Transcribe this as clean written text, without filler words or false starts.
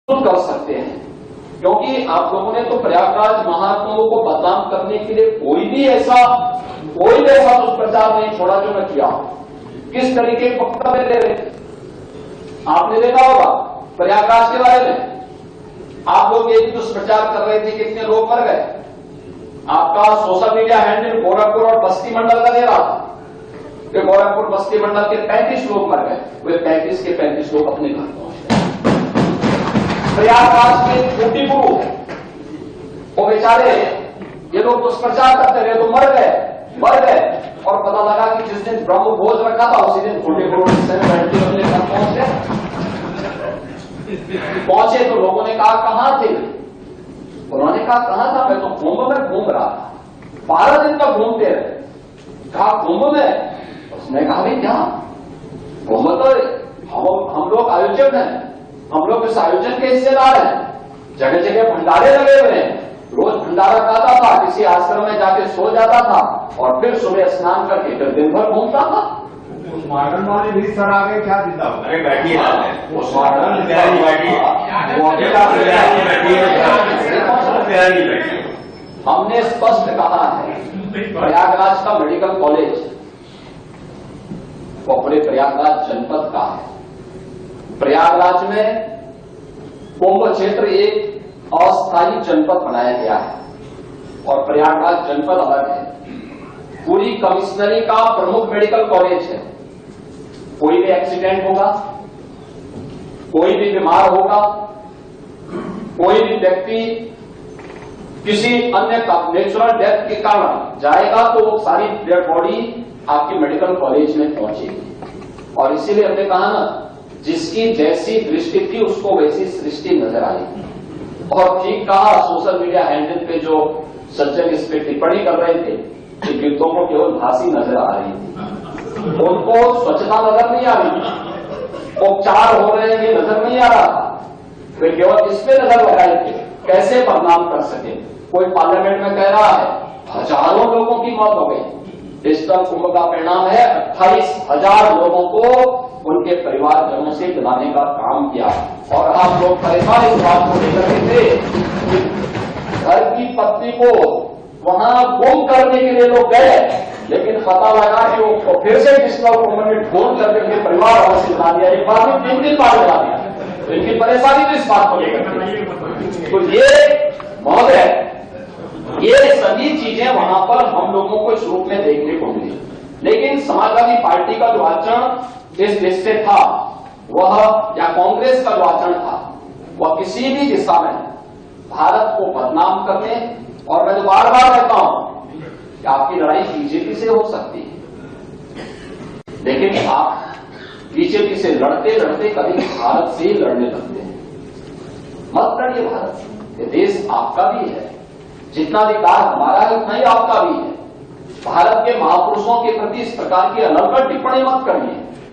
कर सकते हैं, क्योंकि आप लोगों ने तो प्रयागराज महाकुंभ को बदनाम करने के लिए कोई भी ऐसा दुष्प्रचार नहीं छोड़ा जो मैं किया। किस तरीके के वक्तव्य दे रहे थे आपने देखा होगा प्रयागराज के बारे में। आप लोग ये दुष्प्रचार कर रहे थे, कितने लोग मर गए। आपका सोशल मीडिया हैंडल गोरखपुर और बस्ती मंडल का दे रहा था कि गोरखपुर बस्ती मंडल के 35 लोग मर गए। वे 35 के 35 लोग अपने घर पहुंचे। प्रयागराज के छोटी गुरु वो बेचारे ये लोग दुष्प्रचार करते रहे तो मर गए और पता लगा कि जिस दिन ब्रह्म भोज रखा था उसी दिन छोटे गुरु अपने घर पहुंचे तो लोगों ने कहा कहां थे। उन्होंने कहा कहां था, मैं तो कुंभ में घूम रहा था। 12 दिन तक घूमते रहे। कहा कुंभ में? उसने कहा भाई क्या कुंभ तो हम लोग आयोजक हैं, हम लोग इस आयोजन के हिस्सेदार हैं। जगह जगह भंडारे लगे हुए हैं, रोज भंडारा खाता था, किसी आश्रम में जाके सो जाता था और फिर सुबह स्नान करके फिर दिन भर घूमता था। उस मॉडर्न वाले भी सर आगे क्या जिंदा होता है? बैठी हमने स्पष्ट कहा है प्रयागराज का मेडिकल कॉलेज वो पूरे प्रयागराज जनपद का है। प्रयागराज में कुंभ क्षेत्र एक अस्थायी जनपद बनाया गया है और प्रयागराज जनपद अलग है। पूरी कमिश्नरी का प्रमुख मेडिकल कॉलेज है। कोई भी एक्सीडेंट होगा, कोई भी बीमार होगा, कोई भी व्यक्ति किसी अन्य नेचुरल डेथ के कारण जाएगा तो वो सारी डेड बॉडी आपके मेडिकल कॉलेज में पहुंचेगी। और इसीलिए हमने कहा ना, जिसकी जैसी दृष्टि थी उसको वैसी सृष्टि नजर आई। और ठीक कहा, सोशल मीडिया हैंडल पे जो सज्जन इस पे टिप्पणी कर रहे थे कि गिद्धों को केवल भांसी नजर आ रही थी, उनको स्वच्छता नजर नहीं आ रही थी, उपचार हो रहे हैं ये नजर नहीं आ रहा था। वे केवल इस पे नजर लगाए थे कैसे बदनाम कर सके। कोई पार्लियामेंट में कह रहा है हजारों लोगों की मौत हो गई। डिजिटल कुंभ का परिणाम है 28,000 लोगों को उनके परिवारजनों से दिलाने का काम किया। और आप लोग परेशान इस बात को लेकर के थे कि घर की पत्नी को वहां गुम करने के लिए लोग गए, लेकिन पता लगा कि वो फिर से डिजिटल कुंभ में ढूंढ करके उनके परिवार वालों से दिला दिया। एक बार में 3 बार दिला दिया। तो इनकी परेशानी तो इस बात को लेकर। तो ये महोदय, ये सभी चीजें वहां पर हम लोगों को इस रूप में देखने को मिली। लेकिन समाजवादी पार्टी का जो आचरण इस देश से था वह, या कांग्रेस का जो आचरण था वह किसी भी दिशा में भारत को बदनाम करने, और मैं तो बार बार कहता हूं कि आपकी लड़ाई बीजेपी से हो सकती है, लेकिन आप बीजेपी से लड़ते लड़ते कभी भारत से ही लड़ने लगते हैं। मत लड़िए भारत से, ये देश आपका भी है। जितना अधिकार हमारा है उतना ही आपका भी है। भारत के महापुरुषों के प्रति इस प्रकार की अनर्गल टिप्पणी मत करिए।